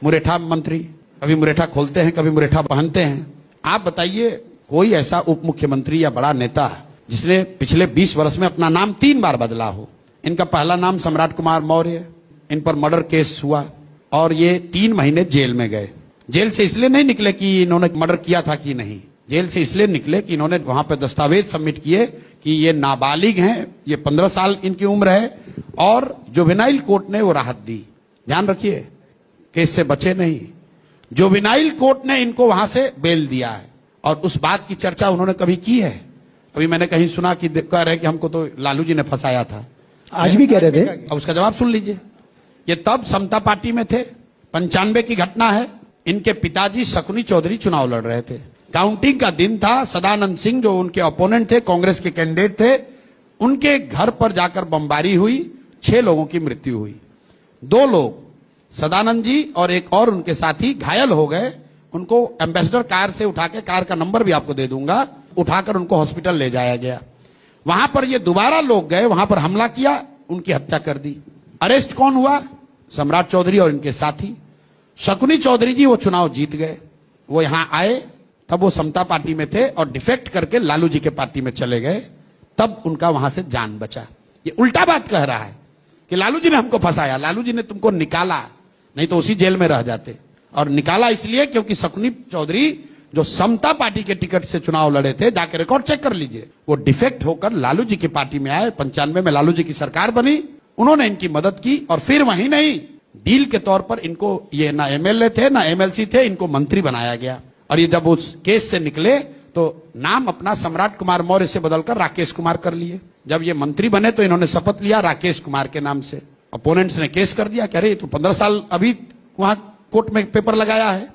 मुरेठा मंत्री, कभी मुरेठा खोलते हैं, कभी मुरेठा पहनते हैं। आप बताइए कोई ऐसा उप मुख्यमंत्री या बड़ा नेता जिसने पिछले 20 वर्ष में अपना नाम 3 बार बदला हो। इनका पहला नाम सम्राट कुमार मौर्य, इन पर मर्डर केस हुआ और ये 3 महीने जेल में गए। जेल से इसलिए नहीं निकले कि इन्होंने मर्डर किया था कि नहीं, जेल से इसलिए निकले कि इन्होंने वहां पर दस्तावेज सबमिट किए कि ये नाबालिग हैं, ये 15 साल इनकी उम्र है और जुवेनाइल कोर्ट ने वो राहत दी। ध्यान रखिए, केस से बचे नहीं, जुवेनाइल कोर्ट ने इनको वहां से बेल दिया है। और उस बात की चर्चा उन्होंने कभी की है? अभी मैंने कहीं सुना कि कह रहे कि हमको तो लालू जी ने फंसाया था, आज भी कह रहे थे। अब उसका जवाब सुन लीजिए। ये तब समता पार्टी में थे, 95 की घटना है। इनके पिताजी शकुनी चौधरी चुनाव लड़ रहे थे, काउंटिंग का दिन था। सदानंद सिंह जो उनके ओपोनेंट थे, कांग्रेस के कैंडिडेट थे, उनके घर पर जाकर बमबारी हुई, 6 लोगों की मृत्यु हुई। 2 लोग, सदानंद जी और एक और उनके साथी, घायल हो गए। उनको एम्बेसडर कार से उठा के, कार का नंबर भी आपको दे दूंगा, उठाकर उनको हॉस्पिटल ले जाया गया। वहां पर ये दोबारा लोग गए, वहां पर हमला किया, उनकी हत्या कर दी। अरेस्ट कौन हुआ? सम्राट चौधरी और इनके साथी। शकुनी चौधरी जी वो चुनाव जीत गए, वो यहां आए, तब वो समता पार्टी में थे और डिफेक्ट करके लालू जी के पार्टी में चले गए, तब उनका वहां से जान बचा। ये उल्टा बात कह रहा है कि लालू जी ने हमको फंसाया, लालू जी ने तुमको निकाला, नहीं तो उसी जेल में रह जाते। और निकाला इसलिए क्योंकि शकुनी चौधरी जो समता पार्टी के टिकट से चुनाव लड़े थे, जाके रिकॉर्ड चेक कर लीजिए, वो डिफेक्ट होकर लालू जी की पार्टी में आए। 95 में लालू जी की सरकार बनी, उन्होंने इनकी मदद की और फिर वहीं नहीं, डील के तौर पर इनको, ये ना एमएलए थे ना एमएलसी थे, इनको मंत्री बनाया गया। और ये जब उस केस से निकले तो नाम अपना सम्राट कुमार मौर्य से बदलकर राकेश कुमार कर लिए। जब ये मंत्री बने तो इन्होंने शपथ लिया राकेश कुमार के नाम से। अपोनेंट्स ने केस कर दिया, कह रहे तो 15 साल अभी वहां कोर्ट में पेपर लगाया है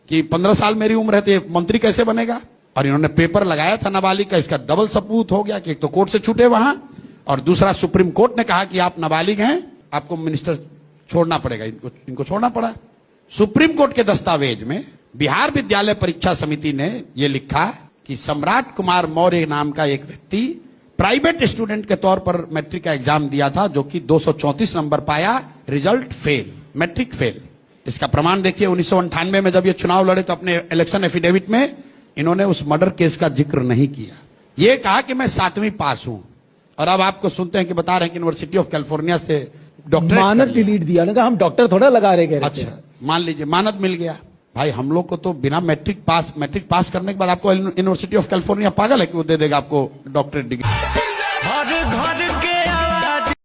कि 15 साल मेरी उम्र है तो मंत्री कैसे बनेगा। और इन्होंने पेपर लगाया था नाबालिग का, इसका डबल सबूत हो गया कि एक तो कोर्ट से छूटे वहां, और दूसरा सुप्रीम कोर्ट ने कहा कि आप नाबालिग हैं, आपको मिनिस्टर छोड़ना पड़ेगा, इनको छोड़ना पड़ा। सुप्रीम कोर्ट के दस्तावेज में बिहार विद्यालय परीक्षा समिति ने यह लिखा कि सम्राट कुमार मौर्य नाम का एक व्यक्ति प्राइवेट स्टूडेंट के तौर पर मैट्रिक का एग्जाम दिया था, जो कि 234 नंबर पाया, रिजल्ट फेल, मैट्रिक फेल। इसका प्रमाण देखिए, 1998 में जब ये चुनाव लड़े तो अपने इलेक्शन एफिडेविट में इन्होंने उस मर्डर केस का जिक्र नहीं किया। ये कहा कि मैं 7वीं पास हूं, और अब आपको सुनते हैं कि बता रहे हैं कि यूनिवर्सिटी ऑफ कैलिफोर्निया से डॉक्टरेट, मानद डिलीट दिया ना, हम डॉक्टर थोड़ा लगा रहे कह रहे थे। अच्छा, मान लीजिए मानद मिल गया। भाई हम लोग को तो बिना मैट्रिक पास करने के बाद आपको यूनिवर्सिटी ऑफ कैलिफोर्निया पागल है कि वो दे देगा आपको डॉक्टरेट डिग्री।